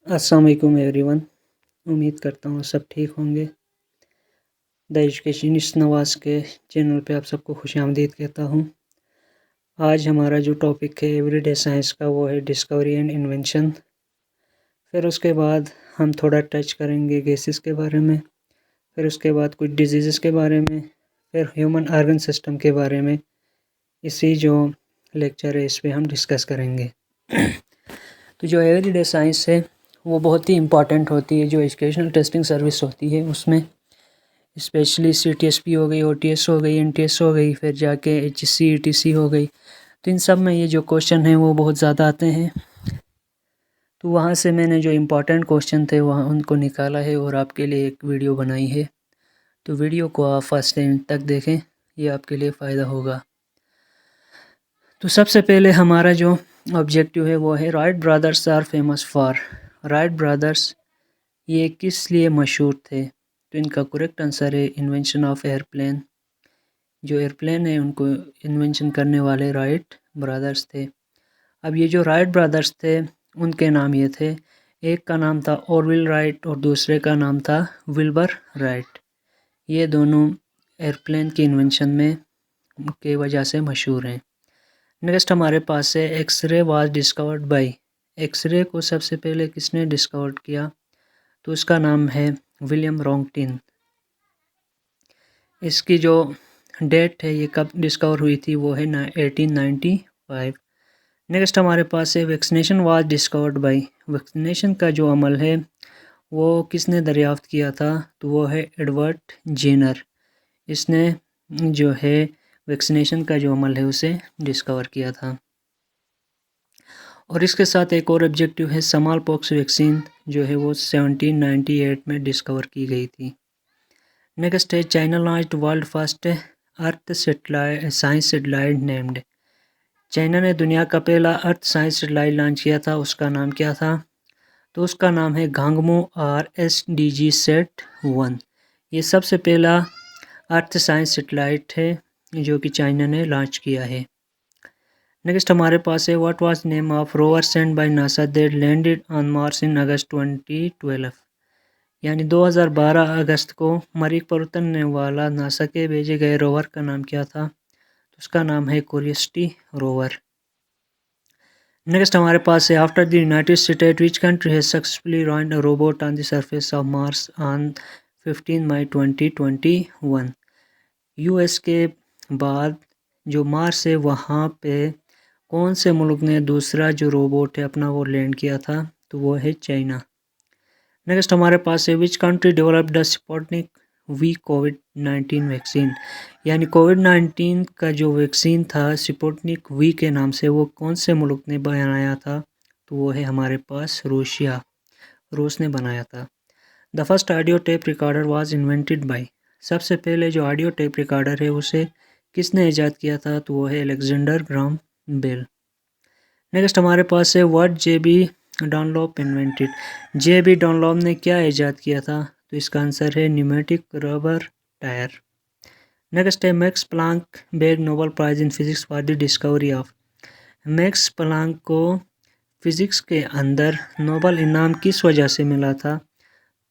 अस्सलाम वालेकुम एवरीवन। उम्मीद करता हूँ सब ठीक होंगे। द एजुकेशनिस्ट नवाज़ के चैनल पे आप सबको खुशामदीद कहता हूँ। आज हमारा जो टॉपिक है एवरीडे साइंस का वो है डिस्कवरी एंड इन्वेंशन। फिर उसके बाद हम थोड़ा टच करेंगे गैसेस के बारे में, फिर उसके बाद कुछ डिजीज़ के बारे में, फिर ह्यूमन ऑर्गन सिस्टम के बारे में। इसी जो लेक्चर है इस पर हम डिस्कस करेंगे। तो जो एवरीडे साइंस है वो बहुत ही इम्पॉर्टेंट होती है। जो एजुकेशनल टेस्टिंग सर्विस होती है उसमें स्पेशली CTSP हो गई, OTS हो गई, NTS हो गई, फिर जाके HSC ETC हो गई। तो इन सब में ये जो क्वेश्चन हैं वो बहुत ज़्यादा आते हैं। तो वहाँ से मैंने जो इम्पोर्टेंट क्वेश्चन थे वहाँ उनको निकाला है और आपके लिए एक वीडियो बनाई है। तो वीडियो को आप फर्स्ट टाइम तक देखें, ये आपके लिए फ़ायदा होगा। तो सबसे पहले हमारा जो ऑब्जेक्टिव है वो है Wright brothers are famous for. Wright brothers ये किस लिए मशहूर थे? तो इनका करेक्ट आंसर है इन्वेंशन ऑफ एयरप्लेन। जो एयरप्लेन है उनको इन्वेंशन करने वाले राइट ब्रदर्स थे। अब ये जो राइट ब्रदर्स थे उनके नाम ये थे, एक का नाम था ऑरविल राइट और दूसरे का नाम था विल्बर राइट। ये दोनों एयरप्लेन की इन्वेंशन में के वजह से मशहूर हैं। नेक्स्ट हमारे पास है x ray was discovered by. X ray को सबसे पहले किसने डिस्कवर किया? तो उसका नाम है विलियम रॉन्गटिन। इसकी जो डेट है ये कब डिस्कवर हुई थी वो है 1895। नेक्स्ट हमारे पास है vaccination was discovered bye. Vaccination का जो अमल है वो किसने दरियाफ्त किया था? तो वो है एडवर्ड जेनर। इसने जो है वैक्सीनेशन का जो अमल है उसे डिस्कवर किया था। और इसके साथ एक और ऑब्जेक्टिव है स्मॉल पॉक्स वैक्सीन जो है वो 1798 में डिस्कवर की गई थी। नेक्स्ट है China launched world first earth science satellite named. China ने दुनिया का पहला अर्थ साइंस सैटेलाइट लॉन्च किया था, उसका नाम क्या था? तो उसका नाम है गांगमो RSDG सेट 1। ये सबसे पहला अर्थ साइंस सैटेलाइट है जो कि चाइना ने लॉन्च किया है। नेक्स्ट हमारे पास है what was name of rover send by NASA that landed on Mars in August 2012। यानी 2012 अगस्त को मरीख पर उतरने वाला नासा के भेजे गए रोवर का नाम क्या था? तो उसका नाम है क्यूरियोसिटी रोवर। नेक्स्ट हमारे पास है after the United State which country has successfully launched a robot on the surface of Mars on 15 May 2021। US के बाद जो मार्स है वहाँ पे कौन से मुल्क ने दूसरा जो रोबोट है अपना वो लैंड किया था? तो वो है चाइना। नेक्स्ट हमारे पास है which country developed the Sputnik V covid vaccine. यानी कोविड-19 का जो वैक्सीन था स्पुतनिक वी के नाम से वो कौन से मुल्क ने बनाया था? तो वो है हमारे पास रूस ने बनाया था। The first audio tape recorder was invented by. सबसे पहले जो ऑडियो टेप रिकॉर्डर है उसे किसने ईजाद किया था? तो वो है अलेक्जेंडर ग्राहम बेल। नेक्स्ट हमारे पास है what JB Dunlop invented. JB Dunlop ने क्या ईजाद किया था? तो इसका आंसर है न्यूमेटिक रबर टायर। नेक्स्ट है Max Planck bagged Nobel prize in physics for the discovery of. Max Planck को फिजिक्स के अंदर नोबेल इनाम किस वजह से मिला था?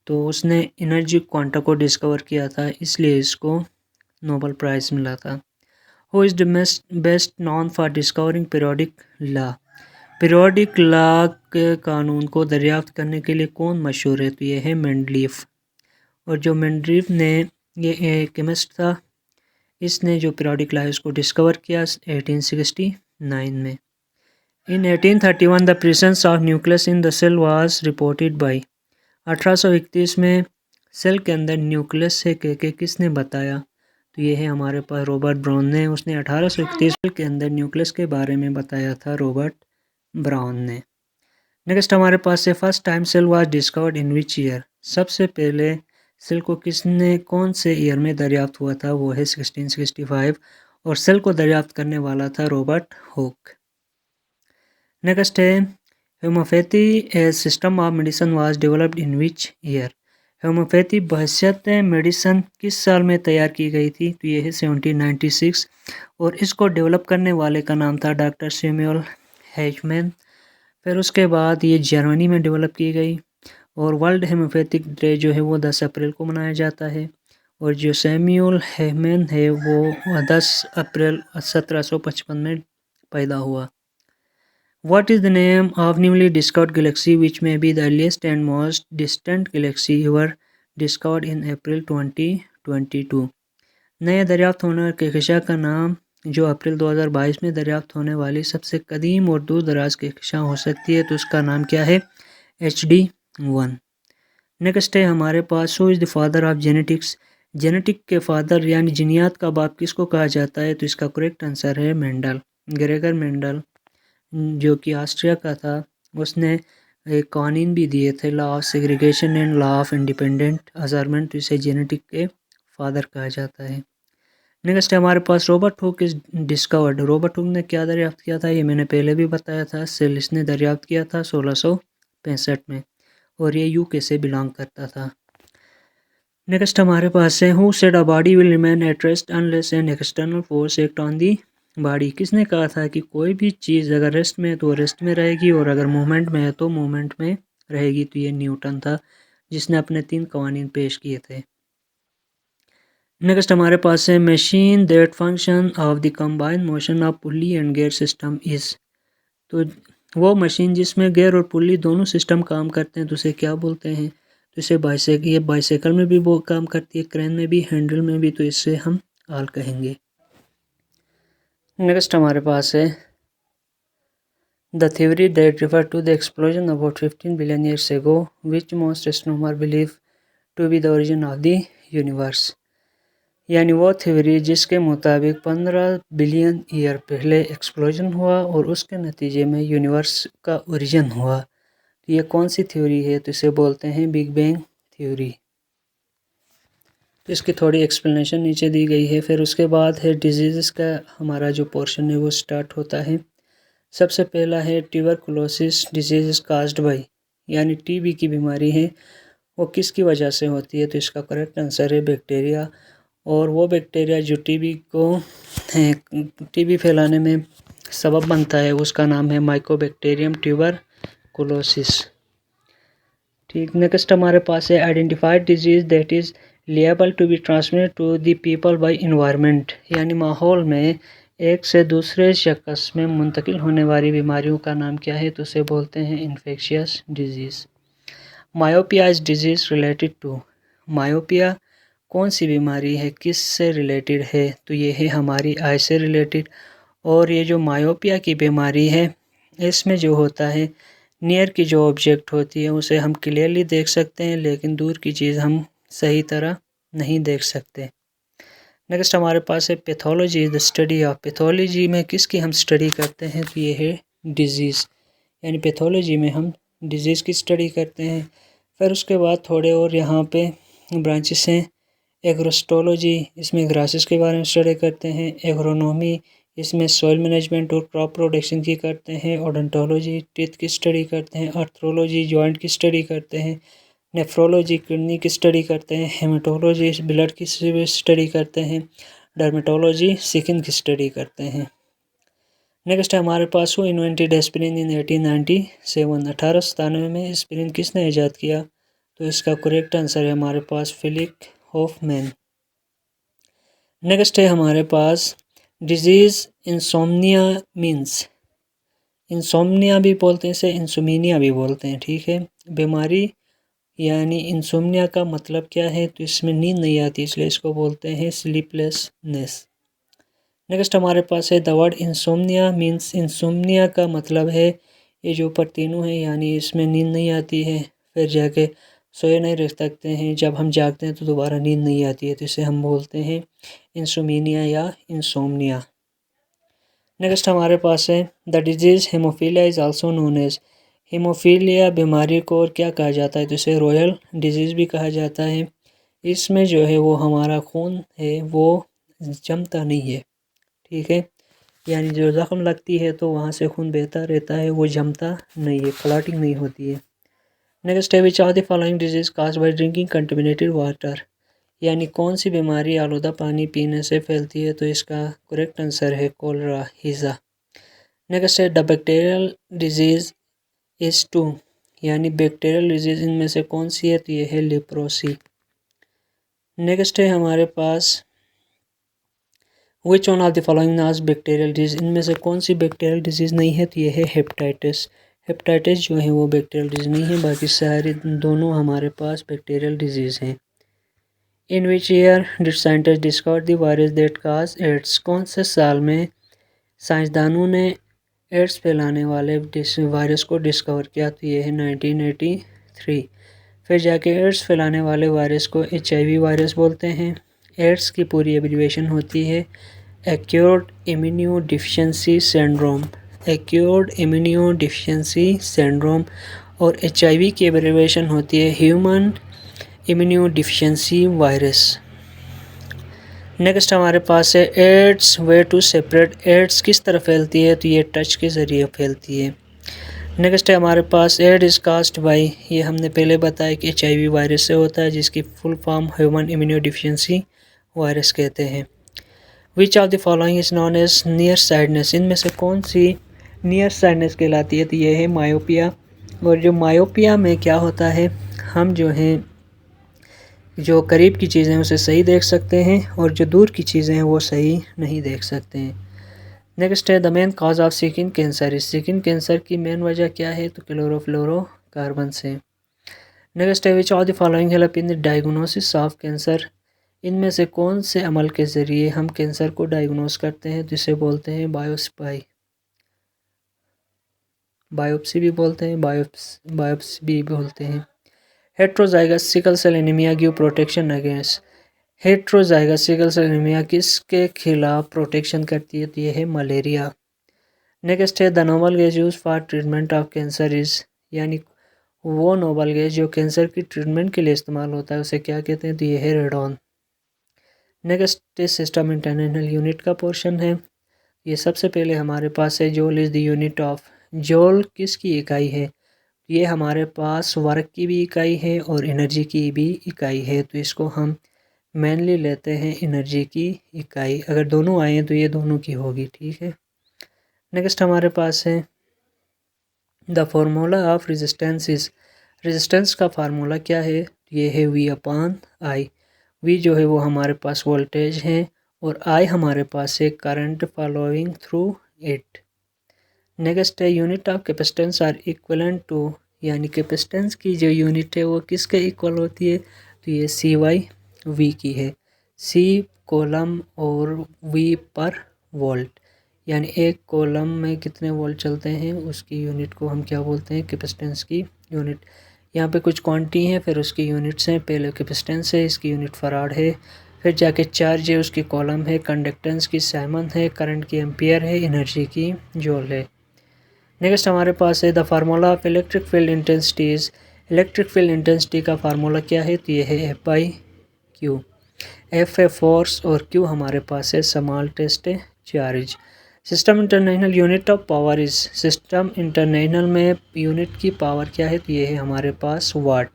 तो उसने एनर्जी क्वांटा को डिस्कवर किया था, इसलिए इसको नोबेल प्राइज़ मिला था। Who is the best non for discovering periodic law. Periodic law के कानून को दरियाफ्त करने के लिए कौन मशहूर है? तो ये है मेंडलीफ। और जो मेंडलीफ ने ये केमिस्ट था, इसने जो पीरियोडिक लॉ है उसको डिस्कवर किया 1869 में। In 1831 the presence of nucleus in the cell was reported by. 1831 में सेल के अंदर न्यूक्लियस है के किसने बताया? तो ये है हमारे पास रॉबर्ट ब्राउन ने। उसने 1831 के अंदर न्यूक्लियस के बारे में बताया था रॉबर्ट ब्राउन ने। नेक्स्ट हमारे पास है first time cell was discovered in which year. सबसे पहले सेल को किसने कौन से ईयर में दरियाफ्त हुआ था? वो है 1665 और सेल को दरियाफ्त करने वाला था रॉबर्ट हुक। नेक्स्ट है homeopathy a system of medicine was developed in which year. Homeopathy बहसियत मेडिसिन किस साल में तैयार की गई थी? तो ये है 1796 और इसको डेवलप करने वाले का नाम था डॉक्टर सैमुअल हैचमैन। फिर उसके बाद ये जर्मनी में डेवलप की गई और वर्ल्ड हेमोपैथिक डे जो है वो 10 अप्रैल को मनाया जाता है। और जो सैमुअल हेमन है वो 10 अप्रैल 1755 में पैदा हुआ। What is the name of newly discovered galaxy which may be the earliest and most distant galaxy ever discovered in April 2022? नया दरियाफ्त होने वाले कहकशां का नाम जो अप्रैल 2022 में दरियाफ्त होने वाली सबसे कदीम और दूर दराज कहकशां हो सकती है, तो उसका नाम क्या है? HD1। नेक्स्ट है हमारे पास who is the father of genetics. Genetic के फादर यानी जीनियात का बाप किसको कहा जाता है? तो इसका करेक्ट आंसर है मेंडल, ग्रेगर मेंडल, जो कि ऑस्ट्रिया का था। उसने एक कानून भी दिए थे, law of segregation and law of independent assignment, तो इसे जेनेटिक के फादर कहा जाता है। नेक्स्ट है हमारे पास Robert Hooke is discovered. Robert Hooke ने क्या दरियाफ्त किया था? ये मैंने पहले भी बताया था। सेल इसने दरियाफ्त किया था 1665 में, और ये यूके से बिलोंग करता था। नेक्स्ट हमारे पास है who said a body will remain at rest unless an external force act on the body. किसने कहा था कि कोई भी चीज़ अगर रेस्ट में है तो रेस्ट में रहेगी, और अगर मूवमेंट में है तो मूवमेंट में रहेगी? तो ये न्यूटन था, जिसने अपने 3 कवानीन पेश किए थे। नेक्स्ट हमारे पास है machine that function of the combined motion of pulley and gear system is. तो वो मशीन जिसमें गियर और पुली दोनों सिस्टम काम करते हैं तो उसे क्या बोलते हैं? तो इसे बाइसाइकिल, ये बाइसाइकिल में भी वो काम करती है, क्रेन में भी, हैंडल में भी, तो इससे हम आल कहेंगे। नेक्स्ट हमारे पास है the theory that refer to the explosion about 15 billion years ago which most astronomer believe to be the origin of the universe. यानी वो थ्योरी जिसके मुताबिक 15 बिलियन ईयर पहले एक्सप्लोजन हुआ और उसके नतीजे में यूनिवर्स का ओरिजिन हुआ। ये कौन सी थ्योरी है? तो इसे बोलते हैं बिग बैंग थ्योरी। तो इसकी थोड़ी एक्सप्लेनेशन नीचे दी गई है। फिर उसके बाद है डिजीज़ का हमारा जो पोर्शन है वो स्टार्ट होता है। सबसे पहला है ट्यूबरकुलोसिस डिजीज़ काज्ड बाय, यानी टीबी की बीमारी है, वो किसकी वजह से होती है? तो इसका करेक्ट आंसर है बैक्टीरिया। और वो बैक्टीरिया जो टीबी फैलाने में सबब बनता है उसका नाम है माइकोबैक्टीरियम ट्यूबरकुलोसिस। ठीक, नेक्स्ट हमारे पास है identified disease that is liable to be transmitted to the people by environment, यानी माहौल में एक से दूसरे शख्स में मुंतकिल होने वाली बीमारियों का नाम क्या है? तो उसे बोलते हैं infectious disease. Myopia is disease related to. Myopia कौन सी बीमारी है, किस से रिलेटेड है? तो ये है हमारी आई से रिलेटेड। और ये जो मायोपिया की बीमारी है इसमें जो होता है, नियर की जो ऑब्जेक्ट होती है उसे हम क्लियरली देख सकते हैं, लेकिन दूर की चीज़ हम सही तरह नहीं देख सकते। नेक्स्ट हमारे पास है pathology is the study of. Pathology में किसकी हम स्टडी करते हैं? तो ये है डिजीज़, यानी पैथोलॉजी में हम डिजीज़ की स्टडी करते हैं। फिर उसके बाद थोड़े और यहाँ पे ब्रांचेस हैं। एग्रोस्टोलॉजी, इसमें ग्रासेस के बारे में स्टडी करते हैं। एग्रोनॉमी, इसमें सॉइल मैनेजमेंट और क्रॉप प्रोडक्शन की करते हैं। ओडोंटोलॉजी, टीथ की स्टडी करते हैं। आर्थ्रोलॉजी, जॉइंट की स्टडी करते हैं। नेफ्रोलॉजी, किडनी की स्टडी करते हैं। हेमेटोलॉजी, ब्लड की स्टडी करते हैं। डर्मेटोलॉजी, स्किन की स्टडी करते हैं। नेक्स्ट है हमारे पास वो इन्वेंटेड एस्पिरिन इन 1897। 1897 में एस्पिरिन किसने ईजाद किया? तो इसका करेक्ट आंसर है हमारे पास फिलिप हॉफमैन। नेक्स्ट है हमारे पास डिजीज़ इंसोम्निया मीन्स। इंसोम्निया भी बोलते हैं, इसे इंसोमिनिया भी बोलते हैं। ठीक है, बीमारी यानी इंसोम्निया का मतलब क्या है? तो इसमें नींद नहीं आती, इसलिए इसको बोलते हैं स्लीपलेसनेस। नेक्स्ट हमारे पास है the word insomnia means. Insomnia का मतलब है ये जो ऊपर तीनों हैं, यानी इसमें नींद नहीं आती है, फिर जाके सोए नहीं रह सकते हैं, जब हम जागते हैं तो दोबारा नींद नहीं आती है, तो इसे हम बोलते हैं इंसोमिनिया या इंसोम्निया। नेक्स्ट हमारे पास है the disease haemophilia is also known as. Haemophilia बीमारी को और क्या कहा जाता है? तो इसे रॉयल डिजीज़ भी कहा जाता है। इसमें जो है वो हमारा खून है वो जमता नहीं है। ठीक है, यानी जो ज़ख्म लगती है तो वहाँ से खून बहता रहता है, वो जमता नहीं है, क्लॉटिंग नहीं होती है। नेक्स्ट है which are the following disease caused by drinking contaminated water, यानी कौन सी बीमारी आलूदा पानी पीने से फैलती है? तो इसका करेक्ट आंसर है कोलरा, हीज़ा। नेक्स्ट है the bacterial disease is to. यानी बैक्टीरियल डिजीज़ इनमें से कौन सी है, तो ये है लेप्रोसी। नेक्स्ट है हमारे पास which one of the following not bacterial disease, इनमें से कौन सी बैक्टीरियल डिजीज़ नहीं है, तो ये है हेपेटाइटिस। हेपेटाइटिस जो है वो बैक्टीरियल डिजीज़ नहीं है, बाकी सारी दोनों हमारे पास बैक्टीरियल डिजीज़ हैं। In which year did scientist discover the virus that cause AIDS, कौन से साल में साइंसदानों ने एड्स फैलाने वाले वायरस को डिस्कवर किया, तो ये है 1983। फिर जाके एड्स फैलाने वाले वायरस को HIV वायरस बोलते हैं। एड्स की पूरी एब्रीविएशन होती है acute immuno deficiency syndrome, acute immuno deficiency syndrome. और HIV की एब्रीविएशन होती है human immuno deficiency virus. Next हमारे पास है AIDS way to separate, AIDS किस तरह फैलती है, तो ये टच के ज़रिए फैलती है। नेक्स्ट है हमारे पास एड इज़ कास्ड बाई, ये हमने पहले बताया कि HIV वायरस से होता है, जिसकी full form human immuno deficiency virus कहते हैं। Which of the following is known as near sightedness, इनमें से कौन सी नियर साइडनेस कहलाती है, तो ये है मायोपिया। और जो मायोपिया में क्या होता है, हम जो हैं जो करीब की चीज़ें उसे सही देख सकते हैं और जो दूर की चीज़ें हैं वो सही नहीं देख सकते हैं। नेक्स्ट है the main cause of skin cancer, skin cancer की मेन वजह क्या है, तो क्लोरोफ्लोरोकार्बन से। नेक्स्ट है which of the following help in the diagnosis of cancer, इनमें से कौन से अमल के ज़रिए हम कैंसर को डायग्नोस करते हैं, जिसे बोलते हैं बायोप्सी भी बोलते हैं, बायोप्सी भी बोलते हैं। Heterozygous sickle cell anaemia give protection against, heterozygous sickle cell anaemia किसके खिलाफ प्रोटेक्शन करती है, तो ये है मलेरिया। नेक्स्ट है the noble gas use for treatment of cancer is, यानी वो नोबल गैस जो कैंसर की ट्रीटमेंट के लिए इस्तेमाल होता है उसे क्या कहते हैं, तो ये है radon. Next system international unit का पोर्शन है। ये सबसे पहले हमारे पास है joule is the unit of, joule किसकी इकाई है, ये हमारे पास वर्क की भी इकाई है और एनर्जी की भी इकाई है, तो इसको हम मेनली लेते हैं एनर्जी की इकाई। अगर दोनों आए तो ये दोनों की होगी, ठीक है। नेक्स्ट हमारे पास है the formula of resistance is, resistance का फार्मूला क्या है, ये है V/I। V जो है वो हमारे पास वोल्टेज है और I हमारे पास है current following through it. Next है unit of capacitance are equivalent to, यानी कैपेसिटेंस की जो यूनिट है वो किसके इक्वल होती है, तो ये C/V की है। C कॉलम और V पर वोल्ट, यानी एक कॉलम में कितने वोल्ट चलते हैं उसकी यूनिट को हम क्या बोलते हैं, कैपेसिटेंस की यूनिट। यहाँ पे कुछ क्वांटिटी हैं, फिर उसकी यूनिट्स हैं। पहले कैपेसिटेंस है, इसकी यूनिट फराड है, फिर जाके चार्ज है, उसकी कॉलम है, कंडक्टेंस की साइमन है, करंट की एम्पियर है, एनर्जी की जूल है। नेक्स्ट हमारे पास है the formula of electric field intensities, electric field intensity का फार्मूला क्या है, तो ये है F/Q। F है फोर्स और Q हमारे पास है small test charge. System international unit of power is, system international में यूनिट की पावर क्या है, तो ये है हमारे पास वाट।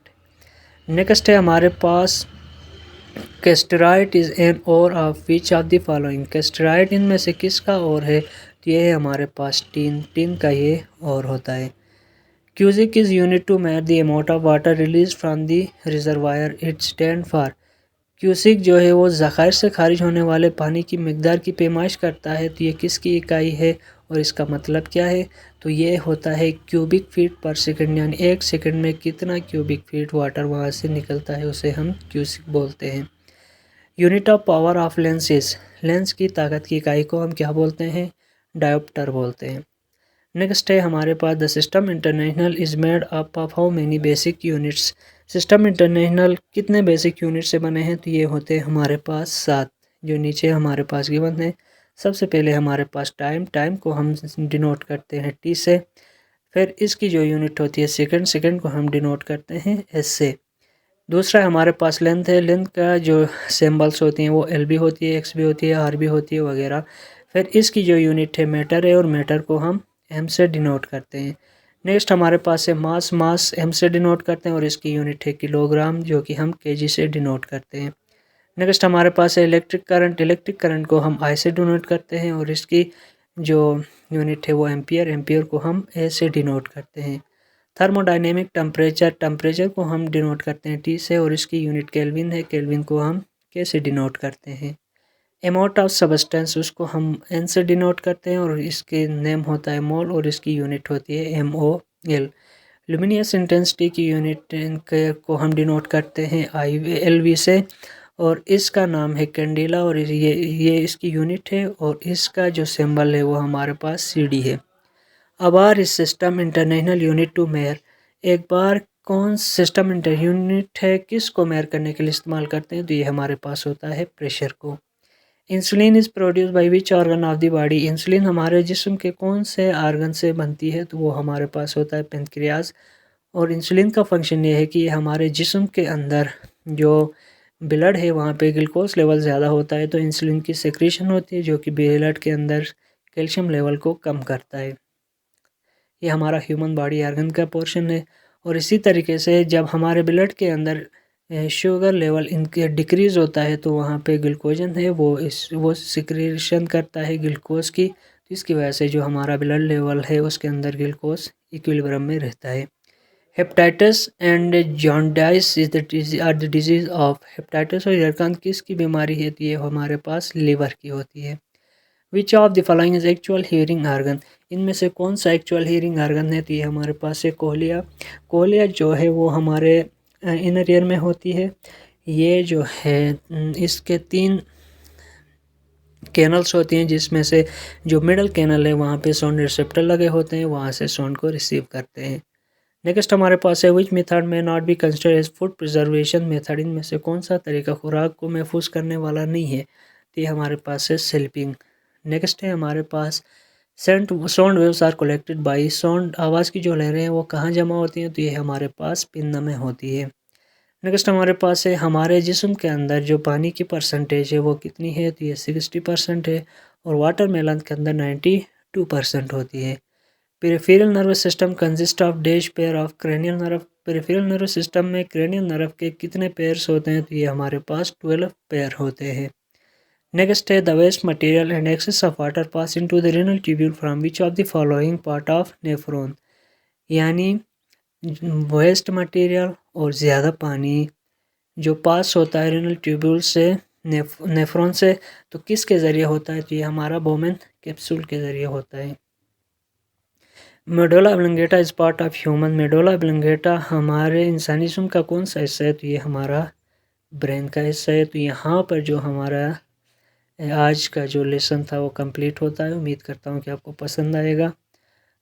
नेक्स्ट है हमारे पास cassiterite is an ore of which of the following, cassiterite इनमें से किसका और है, तो ये है हमारे पास टीन का ये और होता है। Cusec is unit to measure the amount of water release from the reservoir, it stand for, cusec जो है वो ज़खायर से खारिज होने वाले पानी की मिकदार की पैमाइश करता है, तो ये किसकी इकाई है और इसका मतलब क्या है, तो ये होता है क्यूबिक फीट पर सेकंड, यानी एक सेकंड में कितना क्यूबिक फीट वाटर वहाँ से निकलता है उसे हम क्यूसिक बोलते हैं। Unit of power of lenses, lens की ताकत की इकाई को हम क्या बोलते हैं, डायोप्टर बोलते हैं। नेक्स्ट है हमारे पास the system international is made up of how many basic units, system international कितने बेसिक यूनिट से बने हैं, तो ये होते हैं हमारे पास 7, जो नीचे हमारे पास गिवन है। सबसे पहले हमारे पास टाइम को हम डिनोट करते हैं T से, फिर इसकी जो यूनिट होती है सेकंड को हम डिनोट करते हैं S से। दूसरा हमारे पास लेंथ है, लेंथ का जो सिंबल्स होती हैं वो LB होती है, XB होती है, RB होती है वगैरह। फिर इसकी जो यूनिट है मीटर है और मीटर को हम M से डिनोट करते हैं। नेक्स्ट हमारे पास है मास M से डिनोट करते हैं और इसकी यूनिट है किलोग्राम, जो कि हम kg से डिनोट करते हैं। नेक्स्ट हमारे पास है इलेक्ट्रिक करंट को हम I से डिनोट करते हैं और इसकी जो यूनिट है वो एम्पियर को हम A से डिनोट करते हैं। थर्मोडायनेमिक टेम्परेचर को हम डिनोट करते हैं T से और इसकी यूनिट केल्विन है। केल्विन को हम K से डिनोट करते हैं। अमाउंट ऑफ सबस्टेंस उसको हम N से डिनोट करते हैं और इसके नेम होता है मोल और इसकी यूनिट होती है MOL। लुमिनियस इंटेंसिटी की यूनिट को हम डिनोट करते हैं LV से और इसका नाम है कैंडेला और ये इसकी यूनिट है और इसका जो सिंबल है वो हमारे पास CD है। अब आर इस system international unit to measure, एक बार कौन सिस्टम इंटर यूनिट है किसको मेयर करने के लिए इस्तेमाल करते हैं, तो ये हमारे पास होता है प्रेशर को। Insulin is produce by which organ of the body, insulin हमारे जिस्म के कौन से आर्गन से बनती है, तो वो हमारे पास होता है पेनक्रियाज। और इंसुलिन का फंक्शन ये है कि हमारे जिस्म के अंदर जो ब्लड है वहाँ पे ग्लूकोज लेवल ज़्यादा होता है तो इंसुलिन की सेक्रेशन होती है जो कि ब्लड के अंदर कैल्शियम लेवल को कम करता है। ये हमारा ह्यूमन बॉडी ऑर्गन का पोर्शन है। और इसी तरीके से जब हमारे ब्लड के अंदर शुगर लेवल इनके डिक्रीज़ होता है तो वहाँ पे ग्लूकोजन है वो सिक्रेशन करता है ग्लूकोज की, तो इसकी वजह से जो हमारा ब्लड लेवल है उसके अंदर ग्लूकोज इक्विलिब्रियम में रहता है। Hepatitis and jaundice are the disease of, hepatitis और यरकान किसकी बीमारी है, तो ये हमारे पास लीवर की होती है। Which of the following is actual hearing organ, इनमें से कौन सा एक्चुअल हियरिंग आर्गन है, तो ये हमारे पास है कोहलिया। कोहलिया जो है वो हमारे इनर ईयर में होती है। ये जो है इसके 3 कैनल्स होती हैं जिसमें से जो मिडल कैनल है वहाँ पे साउंड रिसेप्टर लगे होते हैं, वहाँ से साउंड को रिसीव करते हैं। नेक्स्ट हमारे पास है which method may not be consider as food preservation method, इनमें से कौन सा तरीका खुराक को महफूज करने वाला नहीं है, तो ये हमारे पास है स्लिपिंग। नेक्स्ट है हमारे पास sound waves are collected by, sound आवाज़ की जो लहरें हैं वो कहाँ जमा होती हैं, तो ये हमारे पास पिन्ना में होती है। नेक्स्ट हमारे पास है हमारे जिस्म के अंदर जो पानी की परसेंटेज है वो कितनी है, तो ये 60% है और वाटरमेलन के अंदर 92% होती है। Peripheral nervous system consist of dash pair of cranial nerve, peripheral nervous system में क्रेनियल नर्व के कितने पेयर्स होते हैं, तो ये हमारे पास 12 पेयर होते हैं। नेक्स्ट है the waste material and excess of water pass into the renal tubule from which of the following part of nephron, यानी वेस्ट मटेरियल और ज़्यादा पानी जो पास होता है रेनल ट्यूब्यूल से नेफ्रॉन से, तो किसके ज़रिए होता है, तो ये हमारा बोमेन कैप्सूल के ज़रिए होता है। Medulla oblongata is part of human, medulla oblongata हमारे इंसानी जिस्म का कौन सा हिस्सा है, तो ये हमारा ब्रेन का हिस्सा है। तो यहाँ पर जो हमारा आज का जो लेसन था वो कंप्लीट होता है। उम्मीद करता हूँ कि आपको पसंद आएगा।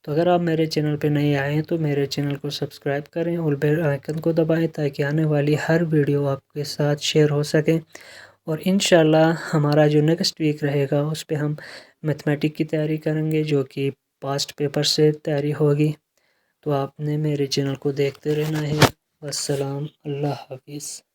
तो अगर आप मेरे चैनल पे नए आए हैं तो मेरे चैनल को सब्सक्राइब करें और बेल आइकन को दबाएं ताकि आने वाली हर वीडियो आपके साथ शेयर हो सके। और इंशाल्लाह हमारा जो नेक्स्ट वीक रहेगा उस पे हम मैथमेटिक की तैयारी करेंगे जो कि पास्ट पेपर से तैयारी होगी। तो आपने मेरे चैनल को देखते रहना है। वस्सलाम, अल्लाह हाफिज़।